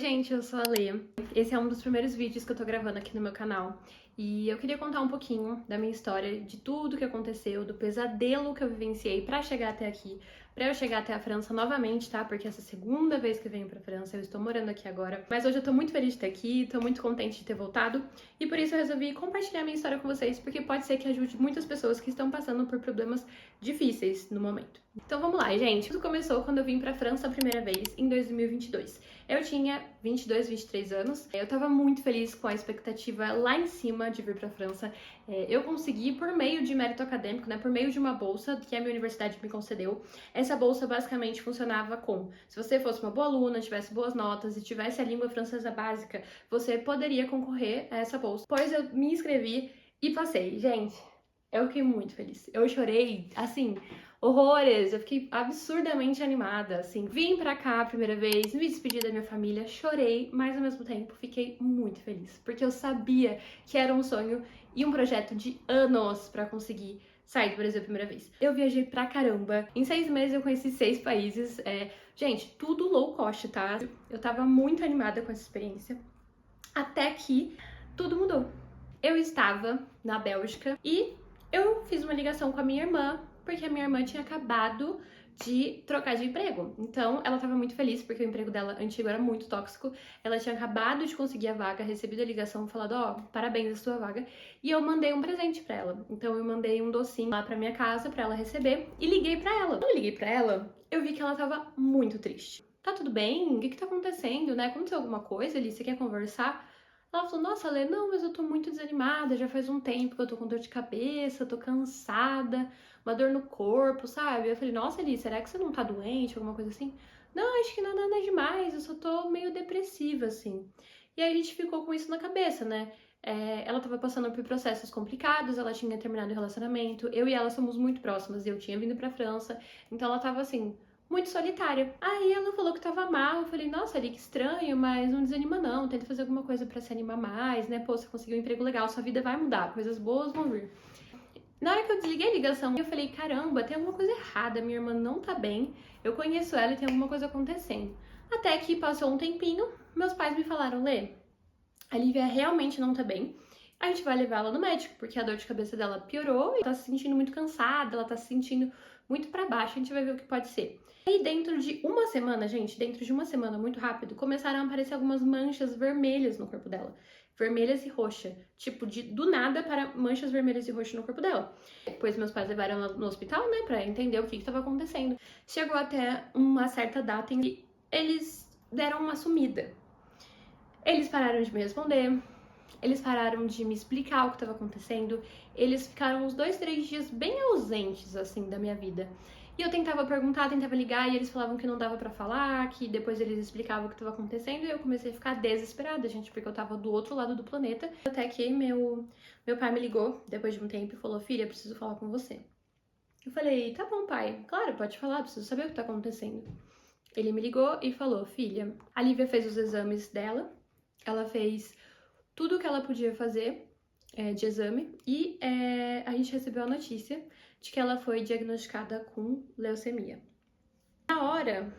gente, eu sou a Lê. Esse é um dos primeiros vídeos que eu tô gravando aqui no meu canal. E eu queria contar um pouquinho da minha história, de tudo que aconteceu, do pesadelo que eu vivenciei pra chegar até aqui, pra eu chegar até a França novamente, tá? Porque essa é a segunda vez que eu venho pra França, eu estou morando aqui agora. Mas hoje eu tô muito feliz de estar aqui, tô muito contente de ter voltado. E por isso eu resolvi compartilhar minha história com vocês, porque pode ser que ajude muitas pessoas que estão passando por problemas difíceis no momento. Então vamos lá, gente. Tudo começou quando eu vim pra França a primeira vez, em 2022. Eu tinha 22, 23 anos. Eu tava muito feliz com a expectativa lá em cima de vir pra França. Eu consegui por meio de mérito acadêmico, né, por meio de uma bolsa que a minha universidade me concedeu. Essa bolsa basicamente funcionava como: se você fosse uma boa aluna, tivesse boas notas e tivesse a língua francesa básica, você poderia concorrer a essa bolsa. Pois eu me inscrevi e passei. Gente, eu fiquei muito feliz. Eu chorei, assim, horrores. Eu fiquei absurdamente animada, assim. Vim pra cá a primeira vez, me despedi da minha família, chorei, mas ao mesmo tempo fiquei muito feliz, porque eu sabia que era um sonho e um projeto de anos pra conseguir sair do Brasil a primeira vez. Eu viajei pra caramba. Em 6 meses eu conheci 6 países. Gente, tudo low cost, tá? Eu tava muito animada com essa experiência. Até que tudo mudou. Eu estava na Bélgica e eu fiz uma ligação com a minha irmã, porque a minha irmã tinha acabado de trocar de emprego. Então, ela estava muito feliz, porque o emprego dela antigo era muito tóxico. Ela tinha acabado de conseguir a vaga, recebido a ligação, falado, ó, parabéns a sua vaga. E eu mandei um presente pra ela. Então, eu mandei um docinho lá pra minha casa, pra ela receber, e liguei pra ela. Quando eu liguei pra ela, eu vi que ela tava muito triste. Tá tudo bem? O que tá acontecendo, né? Aconteceu alguma coisa ali? Você quer conversar? Ela falou, nossa, Lê, não, mas eu tô muito desanimada, já faz um tempo que eu tô com dor de cabeça, tô cansada, uma dor no corpo, sabe? Eu falei, nossa, Eli, será que você não tá doente, alguma coisa assim? Não, acho que nada demais, eu só tô meio depressiva, assim. E aí a gente ficou com isso na cabeça, né? Ela tava passando por processos complicados, ela tinha terminado o relacionamento, eu e ela somos muito próximas, eu tinha vindo pra França, então ela tava assim, muito solitária. Aí ela falou que tava mal, eu falei, nossa, Ali, que estranho, mas não desanima não, tenta fazer alguma coisa pra se animar mais, né? Pô, você conseguiu um emprego legal, sua vida vai mudar, coisas boas vão vir. Na hora que eu desliguei a ligação, eu falei, caramba, tem alguma coisa errada, minha irmã não tá bem, eu conheço ela e tem alguma coisa acontecendo. Até que passou um tempinho, meus pais me falaram, Lê, a Lívia realmente não tá bem, a gente vai levar ela no médico, porque a dor de cabeça dela piorou, e tá se sentindo muito cansada, ela tá se sentindo muito pra baixo, a gente vai ver o que pode ser. E dentro de uma semana, gente, dentro de uma semana, muito rápido, começaram a aparecer algumas manchas vermelhas no corpo dela. Vermelhas e roxa. Tipo, do nada para manchas vermelhas e roxas no corpo dela. Depois meus pais levaram ela no hospital, né, pra entender o que estava acontecendo. Chegou até uma certa data em que eles deram uma sumida. Eles pararam de me responder, eles pararam de me explicar o que estava acontecendo, eles ficaram uns 2, 3 dias bem ausentes, assim, da minha vida. E eu tentava perguntar, tentava ligar, e eles falavam que não dava pra falar, que depois eles explicavam o que estava acontecendo, e eu comecei a ficar desesperada, gente, porque eu tava do outro lado do planeta. Até que meu pai me ligou, depois de um tempo, e falou, filha, preciso falar com você. Eu falei, tá bom, pai, claro, pode falar, preciso saber o que tá acontecendo. Ele me ligou e falou, filha, a Lívia fez os exames dela, ela fez tudo o que ela podia fazer de exame e a gente recebeu a notícia de que ela foi diagnosticada com leucemia. Na hora,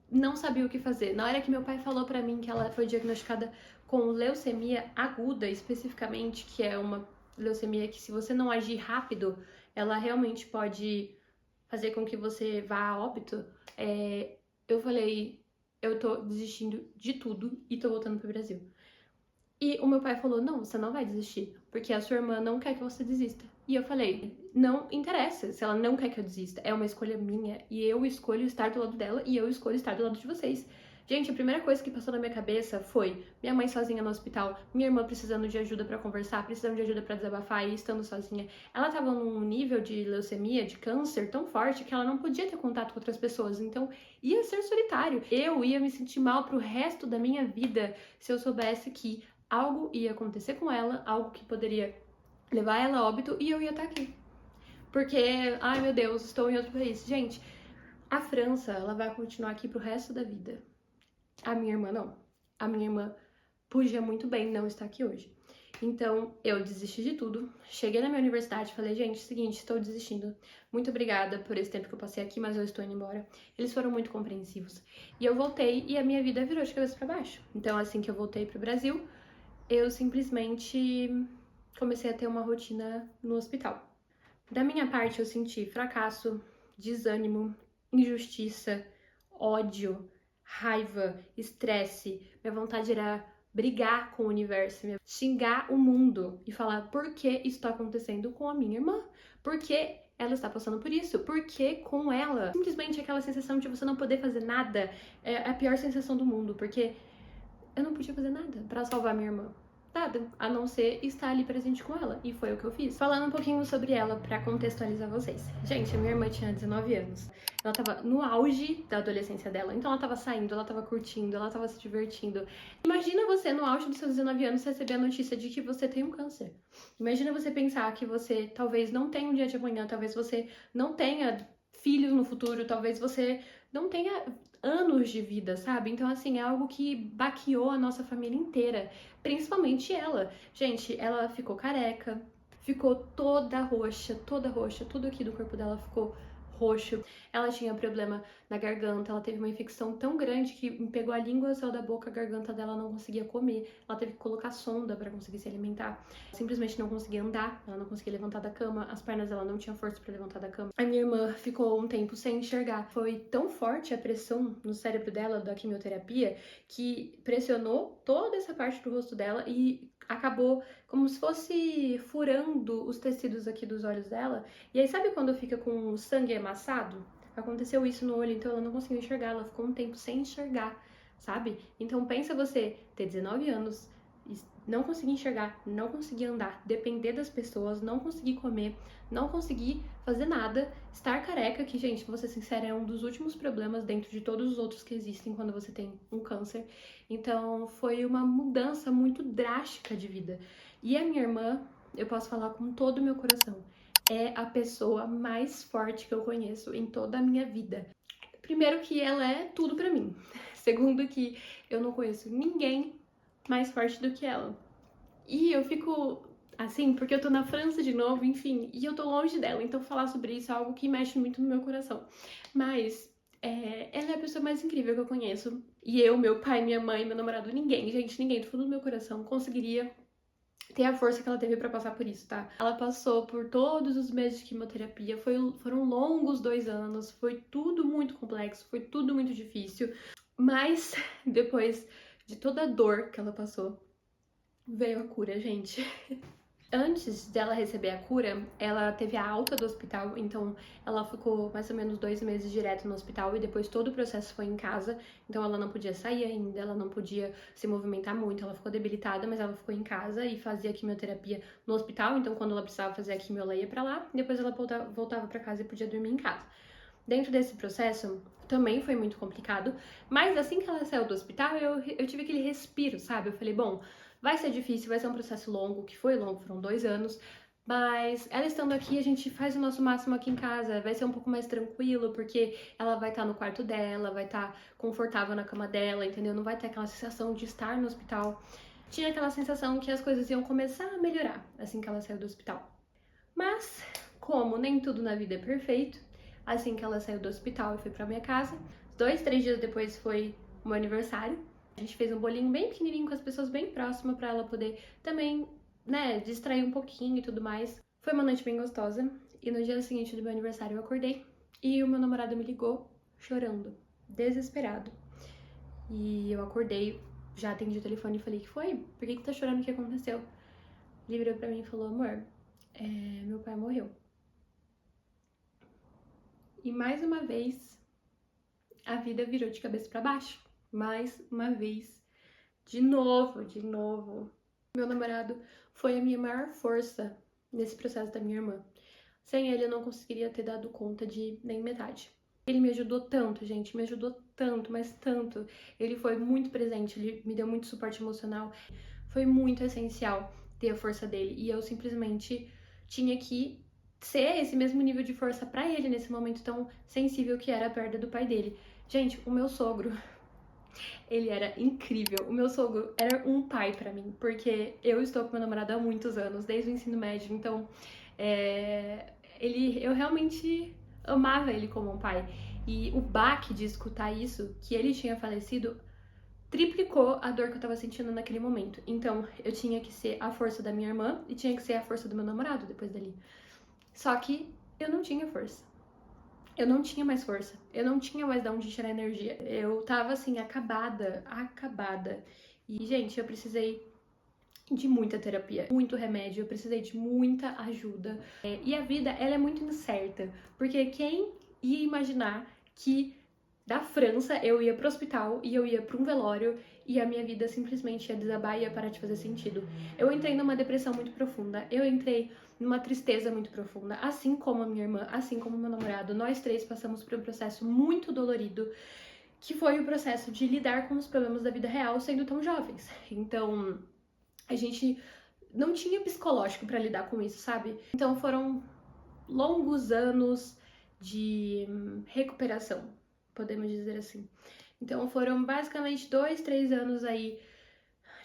não sabia o que fazer. Na hora que meu pai falou pra mim que ela foi diagnosticada com leucemia aguda, especificamente, que é uma leucemia que, se você não agir rápido, ela realmente pode fazer com que você vá a óbito, eu falei, eu tô desistindo de tudo e tô voltando pro Brasil. E o meu pai falou, não, você não vai desistir, porque a sua irmã não quer que você desista. E eu falei, não interessa se ela não quer que eu desista, é uma escolha minha e eu escolho estar do lado dela e eu escolho estar do lado de vocês. Gente, a primeira coisa que passou na minha cabeça foi minha mãe sozinha no hospital, minha irmã precisando de ajuda pra conversar, precisando de ajuda pra desabafar e estando sozinha. Ela tava num nível de leucemia, de câncer tão forte que ela não podia ter contato com outras pessoas, então ia ser solitário. Eu ia me sentir mal pro resto da minha vida se eu soubesse que algo ia acontecer com ela, algo que poderia levar ela a óbito e eu ia estar aqui. Porque, ai meu Deus, estou em outro país. Gente, a França, ela vai continuar aqui pro resto da vida. A minha irmã não. A minha irmã podia muito bem não estar aqui hoje. Então, eu desisti de tudo. Cheguei na minha universidade e falei, gente, seguinte, estou desistindo. Muito obrigada por esse tempo que eu passei aqui, mas eu estou indo embora. Eles foram muito compreensivos. E eu voltei e a minha vida virou de cabeça para baixo. Então, assim que eu voltei pro Brasil, eu simplesmente comecei a ter uma rotina no hospital. Da minha parte, eu senti fracasso, desânimo, injustiça, ódio, raiva, estresse. Minha vontade era brigar com o universo, xingar o mundo e falar por que isso está acontecendo com a minha irmã, por que ela está passando por isso, por que com ela. Simplesmente aquela sensação de você não poder fazer nada é a pior sensação do mundo, porque eu não podia fazer nada para salvar minha irmã. Nada, a não ser estar ali presente com ela. E foi o que eu fiz. Falando um pouquinho sobre ela pra contextualizar vocês. Gente, a minha irmã tinha 19 anos. Ela tava no auge da adolescência dela. Então ela tava saindo, ela tava curtindo, ela tava se divertindo. Imagina você no auge dos seus 19 anos receber a notícia de que você tem um câncer. Imagina você pensar que você talvez não tenha um dia de amanhã, talvez você não tenha filhos no futuro, talvez você não tenha anos de vida, sabe? Então, assim, é algo que baqueou a nossa família inteira, principalmente ela. Gente, ela ficou careca, ficou toda roxa, tudo aqui do corpo dela ficou roxo. Ela tinha problema na garganta, ela teve uma infecção tão grande que pegou a língua, saiu da boca, a garganta dela não conseguia comer. Ela teve que colocar sonda para conseguir se alimentar. Simplesmente não conseguia andar, ela não conseguia levantar da cama, as pernas dela não tinham força para levantar da cama. A minha irmã ficou um tempo sem enxergar. Foi tão forte a pressão no cérebro dela da quimioterapia que pressionou toda essa parte do rosto dela e acabou como se fosse furando os tecidos aqui dos olhos dela. E aí, sabe quando fica com o sangue amassado? Aconteceu isso no olho, então ela não conseguiu enxergar, ela ficou um tempo sem enxergar, sabe? Então pensa você ter 19 anos, não conseguir enxergar, não conseguir andar, depender das pessoas, não conseguir comer, não conseguir fazer nada, estar careca, que, gente, vou ser sincera, é um dos últimos problemas dentro de todos os outros que existem quando você tem um câncer. Então foi uma mudança muito drástica de vida. E a minha irmã, eu posso falar com todo o meu coração, é a pessoa mais forte que eu conheço em toda a minha vida. Primeiro que ela é tudo pra mim. Segundo que eu não conheço ninguém mais forte do que ela. E eu fico assim, porque eu tô na França de novo, enfim, e eu tô longe dela, então falar sobre isso é algo que mexe muito no meu coração. Mas ela é a pessoa mais incrível que eu conheço. E eu, meu pai, minha mãe, meu namorado, ninguém, gente, ninguém do fundo do meu coração conseguiria ter a força que ela teve pra passar por isso, tá? Ela passou por todos os meses de quimioterapia, foram longos 2 anos, foi tudo muito complexo, foi tudo muito difícil, mas depois de toda a dor que ela passou, veio a cura, gente. Antes dela receber a cura, ela teve a alta do hospital, então ela ficou mais ou menos 2 meses direto no hospital e depois todo o processo foi em casa, então ela não podia sair ainda, ela não podia se movimentar muito, ela ficou debilitada, mas ela ficou em casa e fazia quimioterapia no hospital, então quando ela precisava fazer a quimio, ela ia pra lá, depois ela voltava pra casa e podia dormir em casa. Dentro desse processo, também foi muito complicado, mas assim que ela saiu do hospital, eu tive aquele respiro, sabe? Eu falei, bom, vai ser difícil, vai ser um processo longo, que foi longo, foram 2 anos, mas ela estando aqui, a gente faz o nosso máximo aqui em casa, vai ser um pouco mais tranquilo, porque ela vai estar no quarto dela, vai estar confortável na cama dela, entendeu? Não vai ter aquela sensação de estar no hospital. Tinha aquela sensação que as coisas iam começar a melhorar assim que ela saiu do hospital. Mas, como nem tudo na vida é perfeito, assim que ela saiu do hospital e foi pra minha casa, 2, 3 dias depois foi o meu aniversário. A gente fez um bolinho bem pequenininho com as pessoas bem próximas pra ela poder também, né, distrair um pouquinho e tudo mais. Foi uma noite bem gostosa e no dia seguinte do meu aniversário eu acordei e o meu namorado me ligou chorando, desesperado. E eu acordei, já atendi o telefone e falei, que foi? Por que tá chorando? O que aconteceu? Ele virou pra mim e falou, amor, meu pai morreu. E mais uma vez, a vida virou de cabeça pra baixo. Mais uma vez. De novo. Meu namorado foi a minha maior força nesse processo da minha irmã. Sem ele, eu não conseguiria ter dado conta de nem metade. Ele me ajudou tanto, gente, me ajudou tanto, mas tanto. Ele foi muito presente, ele me deu muito suporte emocional. Foi muito essencial ter a força dele. E eu simplesmente tinha que ser esse mesmo nível de força pra ele nesse momento tão sensível que era a perda do pai dele. Gente, o meu sogro Ele era incrível. O meu sogro era um pai pra mim, porque eu estou com meu namorado há muitos anos, desde o ensino médio, então eu realmente amava ele como um pai. E o baque de escutar isso, que ele tinha falecido, triplicou a dor que eu tava sentindo naquele momento. Então, eu tinha que ser a força da minha irmã e tinha que ser a força do meu namorado depois dali. Só que eu não tinha força. Eu não tinha mais força. Eu não tinha mais de onde tirar energia. Eu tava assim, acabada. E, gente, eu precisei de muita terapia, muito remédio, eu precisei de muita ajuda. E a vida, ela é muito incerta, porque quem ia imaginar que da França eu ia pro hospital e eu ia pra um velório e a minha vida simplesmente ia desabar e ia parar de fazer sentido. Eu entrei numa depressão muito profunda, eu entrei numa tristeza muito profunda, assim como a minha irmã, assim como o meu namorado. Nós três passamos por um processo muito dolorido, que foi o processo de lidar com os problemas da vida real sendo tão jovens. Então, a gente não tinha psicológico pra lidar com isso, sabe? Então foram longos anos de recuperação, podemos dizer assim. Então foram basicamente 2, 3 anos aí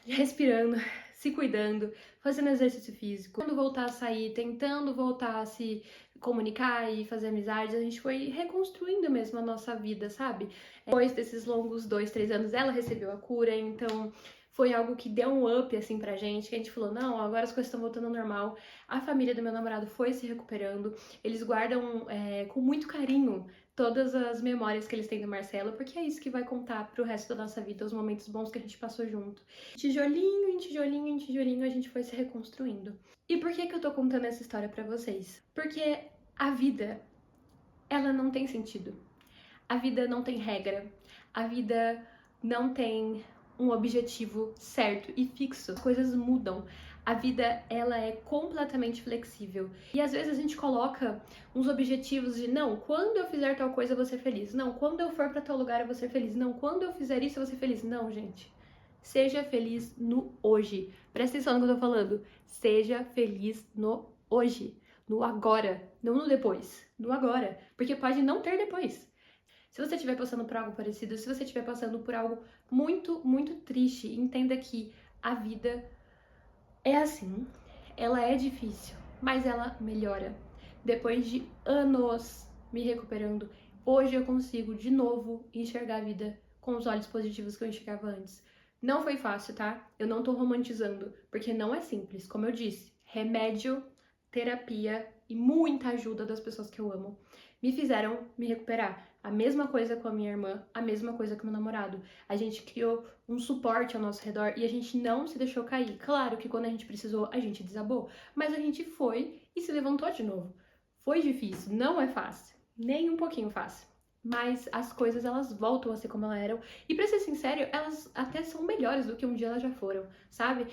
respirando, se cuidando, fazendo exercício físico. Quando voltar a sair, tentando voltar a se comunicar e fazer amizades, a gente foi reconstruindo mesmo a nossa vida, sabe? Depois desses longos 2, 3 anos, ela recebeu a cura, então foi algo que deu um up, assim, pra gente, que a gente falou, não, agora as coisas estão voltando ao normal. A família do meu namorado foi se recuperando, eles guardam com muito carinho todas as memórias que eles têm do Marcelo, porque é isso que vai contar pro resto da nossa vida, os momentos bons que a gente passou junto. Tijolinho em tijolinho em tijolinho, a gente foi se reconstruindo. E por que eu tô contando essa história pra vocês? Porque a vida, ela não tem sentido. A vida não tem regra. A vida não tem um objetivo certo e fixo. As coisas mudam. A vida, ela é completamente flexível. E às vezes a gente coloca uns objetivos de não, quando eu fizer tal coisa eu vou ser feliz. Não, quando eu for pra tal lugar eu vou ser feliz. Não, quando eu fizer isso eu vou ser feliz. Não, gente. Seja feliz no hoje. Presta atenção no que eu tô falando. Seja feliz no hoje. No agora. Não no depois. No agora. Porque pode não ter depois. Se você estiver passando por algo parecido, se você estiver passando por algo muito, muito triste, entenda que a vida é assim, ela é difícil, mas ela melhora. Depois de anos me recuperando, hoje eu consigo de novo enxergar a vida com os olhos positivos que eu enxergava antes. Não foi fácil, tá? Eu não tô romantizando, porque não é simples. Como eu disse, remédio, terapia e muita ajuda das pessoas que eu amo me fizeram me recuperar. A mesma coisa com a minha irmã, a mesma coisa com o meu namorado. A gente criou um suporte ao nosso redor e a gente não se deixou cair. Claro que quando a gente precisou, a gente desabou, mas a gente foi e se levantou de novo. Foi difícil, não é fácil, nem um pouquinho fácil. Mas as coisas, elas voltam a ser como elas eram. E pra ser sincero, elas até são melhores do que um dia elas já foram, sabe?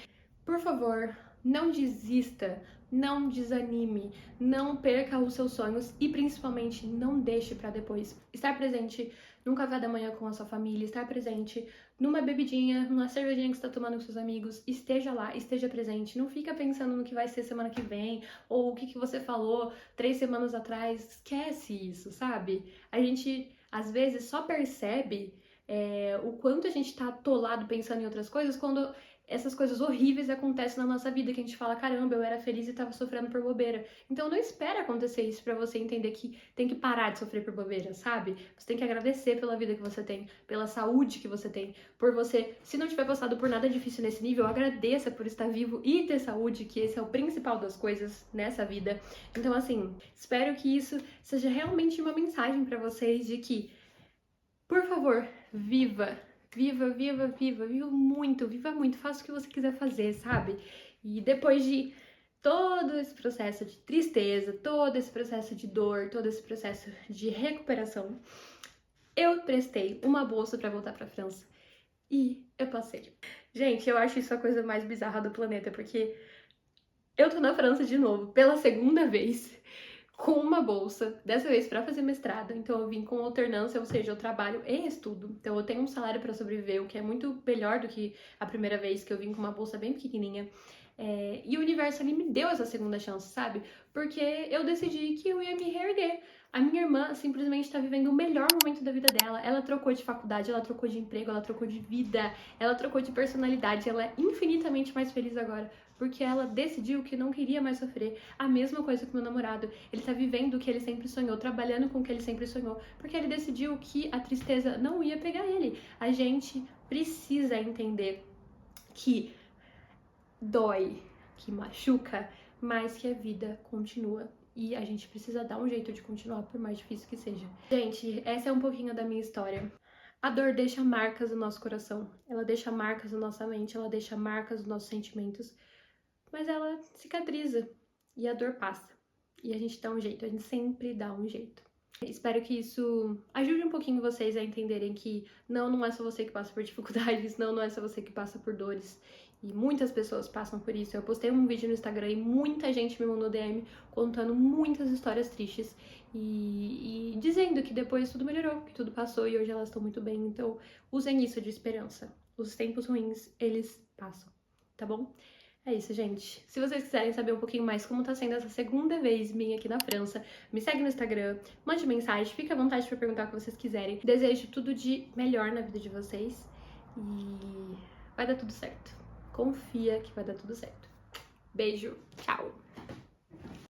Por favor, não desista, não desanime, não perca os seus sonhos e principalmente não deixe pra depois. Estar presente num café da manhã com a sua família, estar presente numa bebidinha, numa cervejinha que você tá tomando com seus amigos, esteja lá, esteja presente. Não fica pensando no que vai ser semana que vem ou o que você falou 3 semanas atrás. Esquece isso, sabe? A gente, às vezes, só percebe o quanto a gente tá atolado pensando em outras coisas quando essas coisas horríveis acontecem na nossa vida, que a gente fala, caramba, eu era feliz e tava sofrendo por bobeira. Então não espera acontecer isso pra você entender que tem que parar de sofrer por bobeira, sabe? Você tem que agradecer pela vida que você tem, pela saúde que você tem, por você, se não tiver passado por nada difícil nesse nível, agradeça por estar vivo e ter saúde, que esse é o principal das coisas nessa vida. Então assim, espero que isso seja realmente uma mensagem pra vocês de que, por favor, viva! Viva muito, faça o que você quiser fazer, sabe? E depois de todo esse processo de tristeza, todo esse processo de dor, todo esse processo de recuperação, eu prestei uma bolsa pra voltar pra França e eu passei. Gente, eu acho isso a coisa mais bizarra do planeta, porque eu tô na França de novo, pela segunda vez, com uma bolsa, dessa vez para fazer mestrado, então eu vim com alternância, ou seja, eu trabalho e estudo, então eu tenho um salário para sobreviver, o que é muito melhor do que a primeira vez que eu vim com uma bolsa bem pequenininha. E o universo, ele me deu essa segunda chance, sabe? Porque eu decidi que eu ia me reerguer. A minha irmã simplesmente tá vivendo o melhor momento da vida dela. Ela trocou de faculdade, ela trocou de emprego, ela trocou de vida, ela trocou de personalidade. Ela é infinitamente mais feliz agora, porque ela decidiu que não queria mais sofrer. A mesma coisa com meu namorado. Ele tá vivendo o que ele sempre sonhou, trabalhando com o que ele sempre sonhou, porque ele decidiu que a tristeza não ia pegar ele. A gente precisa entender que dói, que machuca, mas que a vida continua. E a gente precisa dar um jeito de continuar, por mais difícil que seja. Gente, essa é um pouquinho da minha história. A dor deixa marcas no nosso coração, ela deixa marcas na nossa mente, ela deixa marcas nos nossos sentimentos, mas ela cicatriza e a dor passa. E a gente dá um jeito, a gente sempre dá um jeito. Espero que isso ajude um pouquinho vocês a entenderem que não é só você que passa por dificuldades, não é só você que passa por dores. E muitas pessoas passam por isso. Eu postei um vídeo no Instagram e muita gente me mandou DM contando muitas histórias tristes e dizendo que depois tudo melhorou, que tudo passou e hoje elas estão muito bem. Então, usem isso de esperança. Os tempos ruins, eles passam, tá bom? É isso, gente. Se vocês quiserem saber um pouquinho mais como tá sendo essa segunda vez minha aqui na França, me segue no Instagram, mande mensagem, fique à vontade para perguntar o que vocês quiserem. Desejo tudo de melhor na vida de vocês e vai dar tudo certo. Confia que vai dar tudo certo. Beijo, tchau!